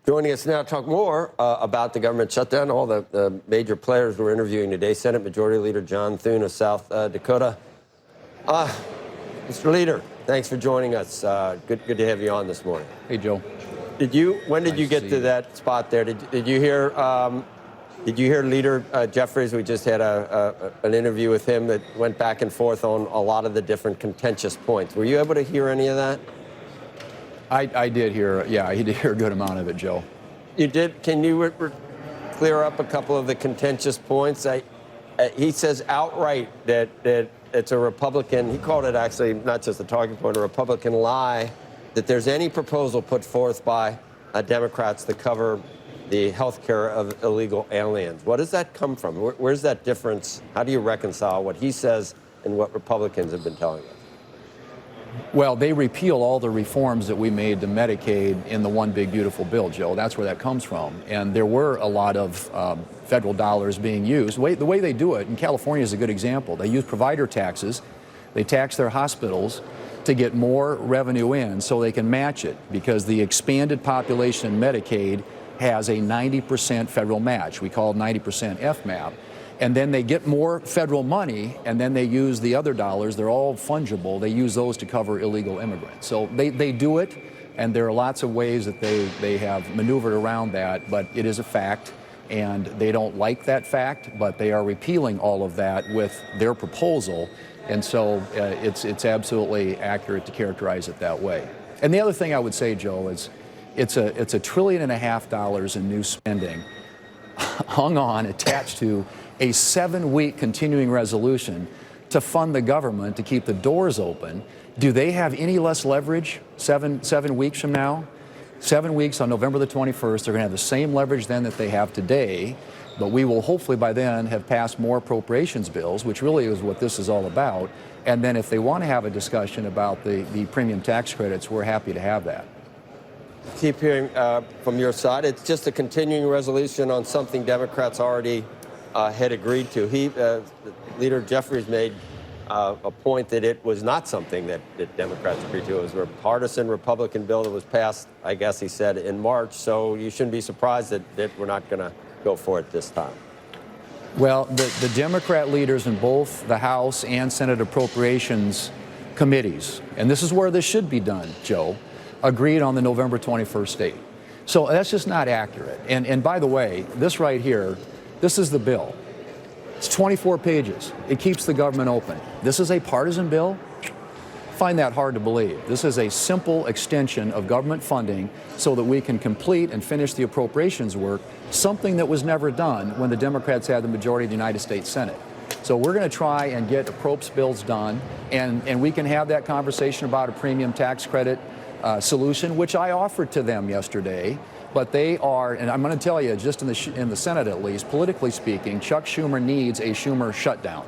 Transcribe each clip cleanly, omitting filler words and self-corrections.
Joining us now to talk more about the government shutdown, all the major players we're interviewing today, Senate Majority Leader John Thune of South Dakota. Mr. Leader, thanks for joining us. Good to have you on this morning. Hey, Joe. When did you get to that spot there? Did you hear Leader Jeffries? We just had an interview with him that went back and forth on a lot of the different contentious points. Were you able to hear any of that? I did hear, yeah, I did hear a good amount of it, Joe. You did? Can you clear up a couple of the contentious points? He says outright that it's a Republican, he called it actually not just a talking point, a Republican lie, that there's any proposal put forth by Democrats to cover the health care of illegal aliens. What does that come from? Where's that difference? How do you reconcile what he says and what Republicans have been telling us? Well, they repeal all the reforms that we made to Medicaid in the One Big Beautiful Bill, Joe. That's where that comes from. And there were a lot of federal dollars being used. The way they do it, and California is a good example, they use provider taxes. They tax their hospitals to get more revenue in so they can match it, because the expanded population in Medicaid has a 90% federal match. We call it 90% FMAP. And then they get more federal money, and then they use the other dollars. They're all fungible. They use those to cover illegal immigrants. So they do it, and there are lots of ways that they have maneuvered around that, but it is a fact, and they don't like that fact, but they are repealing all of that with their proposal, and so it's absolutely accurate to characterize it that way. And the other thing I would say, Joe, is it's $1.5 trillion in new spending hung on, attached to a 7-week continuing resolution to fund the government to keep the doors open. Do they have any less leverage seven weeks from now? 7 weeks on November the 21st, they're going to have the same leverage then that they have today, but we will hopefully by then have passed more appropriations bills, which really is what this is all about. And then if they want to have a discussion about the premium tax credits, we're happy to have that. Keep hearing from your side. It's just a continuing resolution on something Democrats already had agreed to. Leader Jeffries made a point that it was not something that Democrats agreed to. It was a partisan Republican bill that was passed, I guess he said, in March. So you shouldn't be surprised that we're not going to go for it this time. Well, the Democrat leaders in both the House and Senate Appropriations committees, and this is where this should be done, Joe, agreed on the November 21st date. So that's just not accurate. And by the way, this right here, this is the bill. It's 24 pages. It keeps the government open. This is a partisan bill? I find that hard to believe. This is a simple extension of government funding so that we can complete and finish the appropriations work, something that was never done when the Democrats had the majority of the United States Senate. So we're going to try and get appropriations bills done, and we can have that conversation about a premium tax credit solution, which I offered to them yesterday. But they are, and I'm going to tell you, just in the Senate at least, politically speaking, Chuck Schumer needs a Schumer shutdown.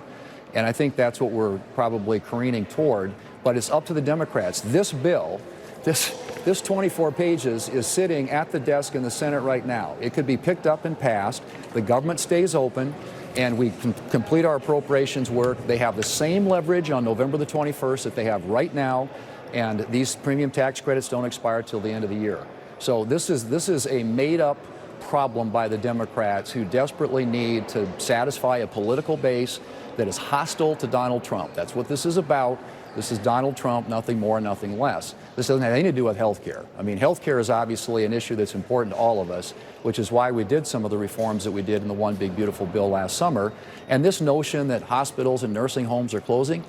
And I think that's what we're probably careening toward. But it's up to the Democrats. This bill, this 24 pages is sitting at the desk in the Senate right now. It could be picked up and passed. The government stays open, and we can complete our appropriations work. They have the same leverage on November the 21st that they have right now, and these premium tax credits don't expire till the end of the year. So this is a made-up problem by the Democrats who desperately need to satisfy a political base that is hostile to Donald Trump. That's what this is about. This is Donald Trump, nothing more, nothing less. This doesn't have anything to do with health care. I mean, health care is obviously an issue that's important to all of us, which is why we did some of the reforms that we did in the One Big Beautiful Bill last summer. And this notion that hospitals and nursing homes are closing,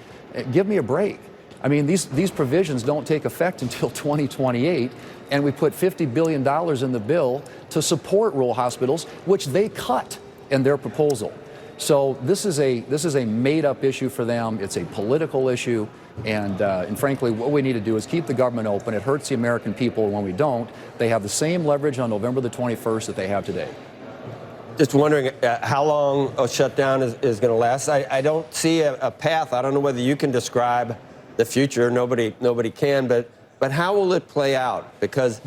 give me a break. I mean, these provisions don't take effect until 2028, and we put $50 billion in the bill to support rural hospitals, which they cut in their proposal. So this is a made-up issue for them. It's a political issue, and frankly, what we need to do is keep the government open. It hurts the American people when we don't. They have the same leverage on November the 21st that they have today. Just wondering how long a shutdown is going to last. I don't see a path. I don't know whether you can describe the future. Nobody can, but how will it play out? Because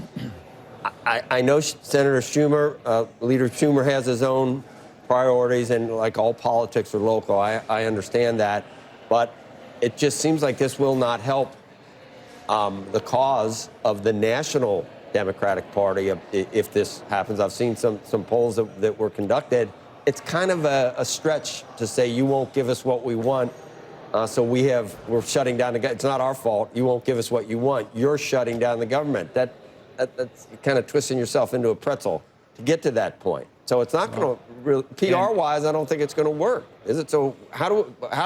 I know Senator Schumer, Leader Schumer has his own priorities, and like all politics are local. I understand that, but it just seems like this will not help the cause of the national Democratic Party if this happens. I've seen some polls that were conducted. It's kind of a stretch to say you won't give us what we want, so we're shutting down the government. It's not our fault. You won't give us what you want. You're shutting down the government. That's kind of twisting yourself into a pretzel to get to that point. So it's not going to really, PR-wise, I don't think it's going to work, is it? So how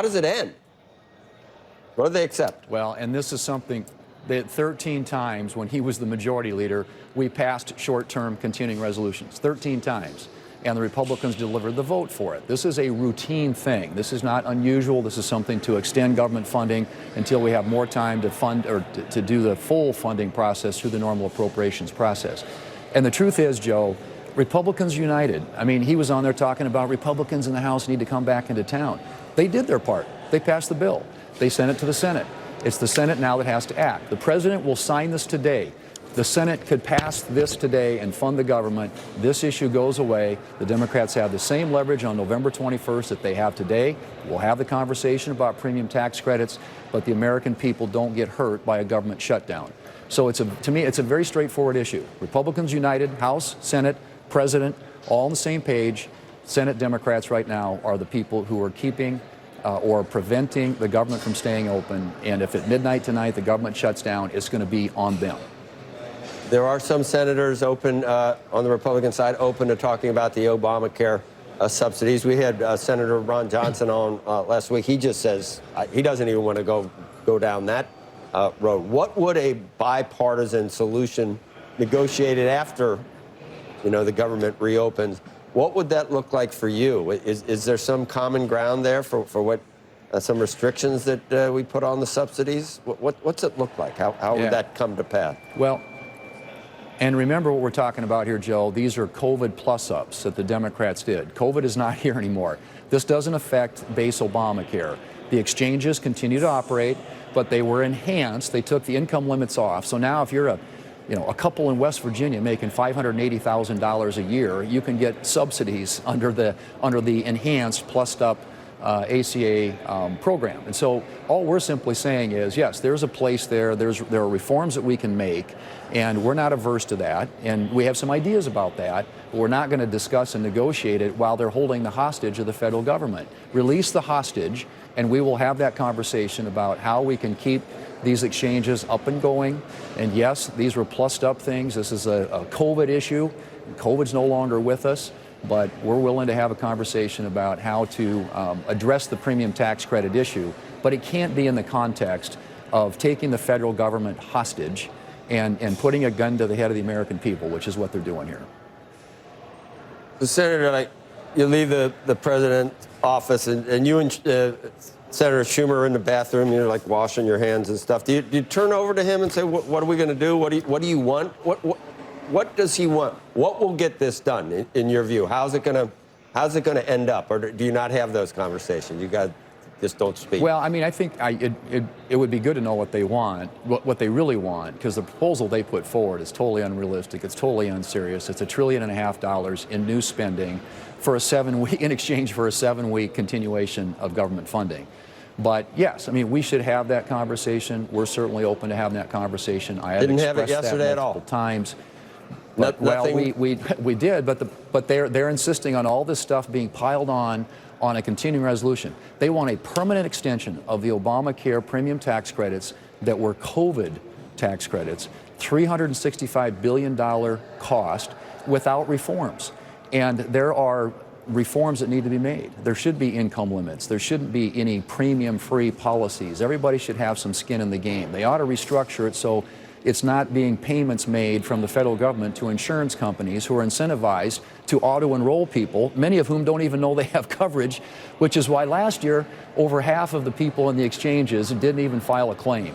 does it end? What do they accept? Well, and this is something that 13 times when he was the majority leader, we passed short-term continuing resolutions, 13 times. And the Republicans delivered the vote for it. This is a routine thing. This is not unusual. This is something to extend government funding until we have more time to fund or to do the full funding process through the normal appropriations process. And the truth is, Joe, Republicans united. I mean, he was on there talking about Republicans in the House need to come back into town. They did their part. They passed the bill. They sent it to the Senate. It's the Senate now that has to act. The president will sign this today. The Senate could pass this today and fund the government. This issue goes away. The Democrats have the same leverage on November 21st that they have today. We'll have the conversation about premium tax credits, but the American people don't get hurt by a government shutdown. So to me, it's a very straightforward issue. Republicans united, House, Senate, President, all on the same page. Senate Democrats right now are the people who are keeping or preventing the government from staying open. And if at midnight tonight the government shuts down, it's going to be on them. There are some senators open on the Republican side, open to talking about the Obamacare subsidies. We had Senator Ron Johnson on last week. He just says he doesn't even want to go down that road. What would a bipartisan solution negotiated after, the government reopens? What would that look like for you? Is there some common ground there for what some restrictions that we put on the subsidies? What's it look like? How would that come to pass? Well, and remember what we're talking about here, Joe. These are COVID plus-ups that the Democrats did. COVID is not here anymore. This doesn't affect base Obamacare. The exchanges continue to operate, but they were enhanced. They took the income limits off. So now if you're a couple in West Virginia making $580,000 a year, you can get subsidies under the enhanced plussed-up ACA program. And so all we're simply saying is, yes, there's a place there. There are reforms that we can make, and we're not averse to that. And we have some ideas about that, but we're not going to discuss and negotiate it while they're holding the hostage of the federal government. Release the hostage, and we will have that conversation about how we can keep these exchanges up and going. And yes, these were plussed up things. This is a COVID issue. COVID's no longer with us. But we're willing to have a conversation about how to address the premium tax credit issue. But it can't be in the context of taking the federal government hostage and putting a gun to the head of the American people, which is what they're doing here. Senator, you leave the president's office, and you and Senator Schumer are in the bathroom, you're like washing your hands and stuff. Do you turn over to him and say, what are we going to do? What do you want? What does he want? What will get this done, in your view? How's it going to end up? Or do you not have those conversations? You guys just don't speak? Well, I mean, I think it would be good to know what they want, what they really want, because the proposal they put forward is totally unrealistic. It's totally unserious. It's $1.5 trillion in new spending for in exchange for a 7-week continuation of government funding. But yes, I mean, we should have that conversation. We're certainly open to having that conversation. I didn't have it yesterday at all. Multiple times. But, well, we did, but they're insisting on all this stuff being piled on a continuing resolution. They want a permanent extension of the Obamacare premium tax credits that were COVID tax credits, $365 billion cost without reforms. And there are reforms that need to be made. There should be income limits. There shouldn't be any premium-free policies. Everybody should have some skin in the game. They ought to restructure it so it's not being payments made from the federal government to insurance companies who are incentivized to auto-enroll people, many of whom don't even know they have coverage, which is why last year over half of the people in the exchanges didn't even file a claim.